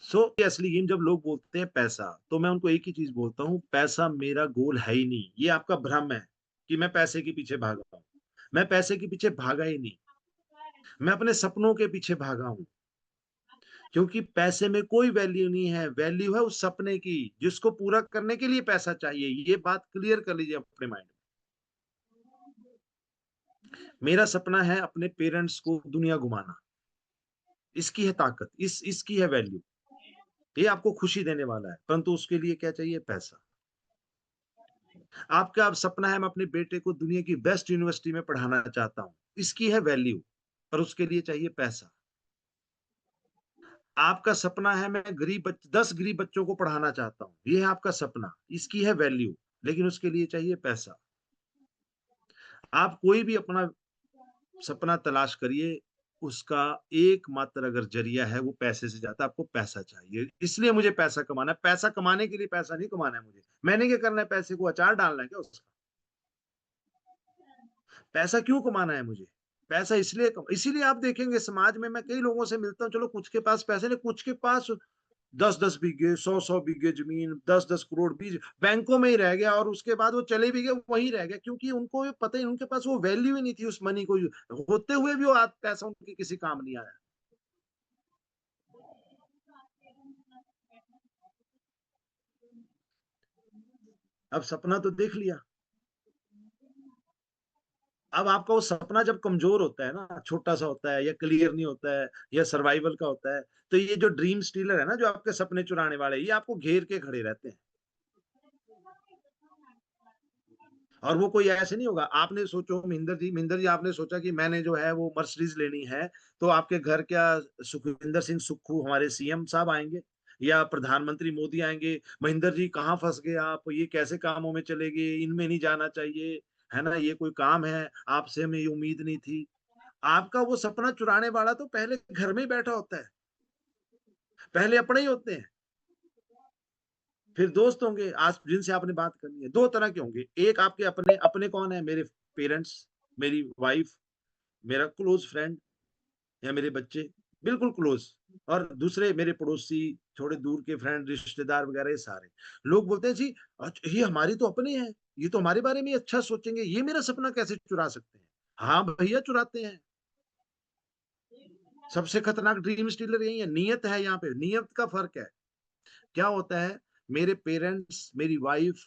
ये असली गेम जब लोग बोलते हैं पैसा, तो मैं उनको एक ही चीज बोलता हूँ, पैसा मेरा गोल है ही नहीं। ये आपका भ्रम है कि मैं पैसे के पीछे भागा हूँ। मैं पैसे के पीछे भागा ही नहीं। मैं अपने सपनों के पीछे भागा हूँ। क्योंकि पैसे में कोई वैल्यू नहीं है, वैल्यू है उस सपने की जिसको पूरा करने के लिए पैसा चाहिए। ये बात क्लियर कर लीजिए अपने माइंड में। मेरा सपना है अपने पेरेंट्स को दुनिया घुमाना। इसकी है ताकत, इसकी है वैल्यू। ये आपको खुशी देने वाला है, परंतु उसके लिए क्या चाहिए? पैसा। आपका अब सपना है मैं अपने बेटे को दुनिया की बेस्ट यूनिवर्सिटी में पढ़ाना चाहता हूँ। इसकी है वैल्यू, पर उसके लिए चाहिए पैसा। आपका सपना है मैं 10 गरीब बच्चों को पढ़ाना चाहता हूँ। ये है आपका सपना, इसकी है वैल्यू, लेकिन उसके लिए चाहिए पैसा। आप कोई भी अपना सपना तलाश करिए, उसका एकमात्र अगर ज़रिया है वो पैसे से जाता है, आपको पैसा चाहिए। इसलिए मुझे पैसा कमाना है, पैसा कमाने के लिए पैसा नहीं कमाना है मुझे। मैंने क्या करना है पैसे को? अचार डालना है क्या उसका? पैसा क्यों कमाना है मुझे? पैसा इसलिए इसीलिए आप देखेंगे समाज में मैं कई लोगों से मिलता हूँ, चलो कुछ के पास पैसे नहीं, कुछ के पास 10-10 बीघे, 100-100 बीघे ज़मीन, 10-10 करोड़ बीज बैंकों में ही रह गया और उसके बाद वो चले भी गए, वहीं रह गया क्योंकि उनको ये पता ही उनके पास वो वैल्यू ही नहीं थी उस मनी को होते हुए भी वो आज पैसा उनके किसी काम नहीं आया। अब सपना तो देख लिया। अब आपका वो सपना जब कमज़ोर होता है ना, छोटा-सा होता है या क्लियर नहीं होता है या सर्वाइवल का होता है, तो ये जो ड्रीम स्टीलर है ना, जो आपके सपने चुराने वाले, ये आपको घेर के खड़े रहते हैं। और वो कोई ऐसे नहीं होगा, आपने सोचो महेंद्र जी आपने सोचा कि मैंने जो है वो मर्सिडीज़ लेनी है, तो आपके घर क्या सुखविंदर सिंह सुक्खू हमारे सीएम साहब आएँगे या प्रधानमंत्री मोदी आएँगे, महेंद्र जी कहाँ फँस गए आप, ये कैसे कामों में चले गए, इनमें नहीं जाना चाहिए, है ना? ये कोई काम है, आपसे हमें ये उम्मीद नहीं थी। आपका वो सपना चुराने वाला तो पहले घर में ही बैठा होता है, पहले अपने ही होते हैं, फिर दोस्त होंगे आस जिनसे आपने बात करनी है, 2 तरह के होंगे, एक आपके अपने, अपने कौन है? मेरे पेरेंट्स, मेरी वाइफ, मेरा क्लोज़ फ्रेंड या मेरे बच्चे, बिल्कुल क्लोज़ और दूसरे मेरे पड़ोसी, थोड़े दूर के फ्रेंड, रिश्तेदार वगैरह ये सारे। लोग बोलते हैं जी ये हमारी तो अपने हैं, ये तो हमारे बारे में ही अच्छा सोचेंगे, ये मेरा सपना कैसे चुरा सकते हैं? हाँ, भैया चुराते हैं। सबसे खतरनाक ड्रीम स्टीलर यही है, नियत है यहाँ पे, नियत का फ़र्क है। क्या होता है, मेरे पेरेंट्स, मेरी वाइफ़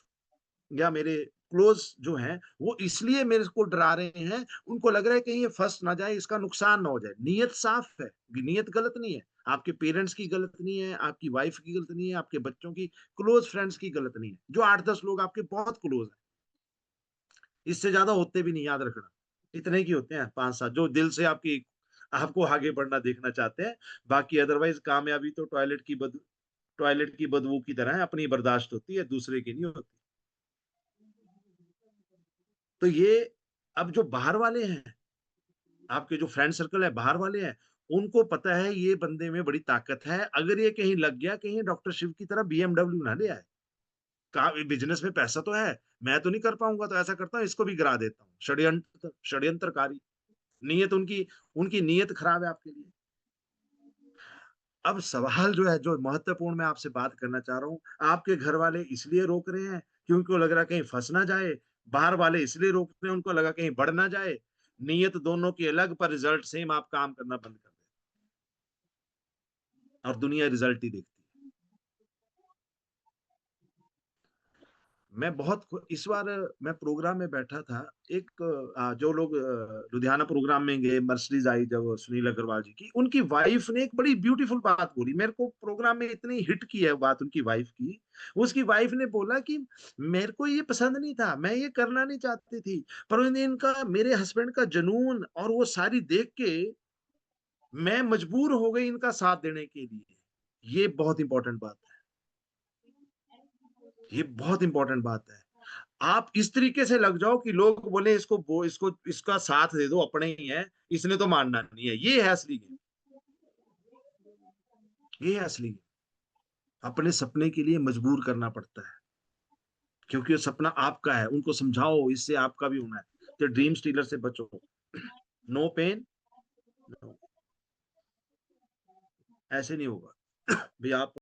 या मेरे क्लोज़ जो हैं, वो इसलिए मेरे को डरा रहे हैं, उनको लग रहा है कहीं ये फँस ना जाए, इसका नुकसान ना हो जाए। नीयत साफ़ है, नीयत गलत नहीं है। आपके पेरेंट्स की गलत नहीं है, आपकी वाइफ़ की गलत नहीं है, आपके बच्चों की, क्लोज़ फ्रेंड्स की गलत नहीं है। जो 8-10 लोग आपके बहुत क्लोज़ हैं, इससे ज़्यादा होते भी नहीं, याद रखना। इतने ही होते हैं 5-7 जो दिल से आपकी आपको आगे बढ़ना देखना चाहते हैं। बाकी अदरवाइज़ कामयाबी तो टॉयलेट की बदबू की तरह है, अपनी बर्दाश्त होती है, दूसरे की नहीं होती। तो ये अब जो बाहर वाले हैं, आपके जो फ्रेंड सर्कल है बाहर वाले हैं, उनको पता है ये बंदे में बड़ी ताकत है, अगर ये कहीं लग गया, कहीं डॉक्टर शिव की तरह बीएमडब्ल्यू ना ले आए। कहा बिज़नेस में पैसा तो है, मैं तो नहीं कर पाऊँगा तो ऐसा करता हूँ इसको भी गिरा देता हूँ। षड्यंत्रकारी, नीयत उनकी उनकी नीयत खराब है आपके लिए। अब सवाल जो है, जो महत्वपूर्ण मैं आपसे बात करना चाह रहा हूँ, आपके घर वाले इसलिए रोक रहे हैं क्योंकि उनको लग रहा है कहीं फँस ना जाए, बाहर वाले इसलिए रोक रहे हैं उनको लगा कहीं बढ़ ना जाए, नीयत दोनों की अलग पर रिज़ल्ट सेम आप काम करना बंद कर दें और दुनिया रिज़ल्ट ही देखती है। मैं बहुत खु इस बार मैं प्रोग्राम में बैठा था, एक जो लोग लुधियाना प्रोग्राम में गए, मर्सिडीज़ आई जब सुनील अग्रवाल जी की, उनकी वाइफ़ ने एक बड़ी ब्यूटीफुल बात बोली। मेरे को प्रोग्राम में इतनी हिट की है बात उनकी वाइफ़ की। उसकी वाइफ़ ने बोला कि मेरे को ये पसंद नहीं था, मैं ये करना नहीं चाहती थी, पर इनका मेरे हस्बैंड का जुनून और वो सारी देख के मैं मजबूर हो गई इनका साथ देने के लिए। ये बहुत इम्पोर्टेंट बात है। ये बहुत इम्पोर्टेंट बात है। आप इस तरीके से लग जाओ कि लोग बोले इसको इसका साथ दे दो, अपने ही है, इसने तो मानना नहीं है। ये है असली गेम, ये है असली गेम। अपने सपने के लिए मजबूर करना पड़ता है, क्योंकि वो सपना आपका है, उनको समझाओ इससे आपका भी होना है। तो ड्रीम स्टीलर से बचो। नो पेन, नो ऐसे नहीं होगा। भैया आप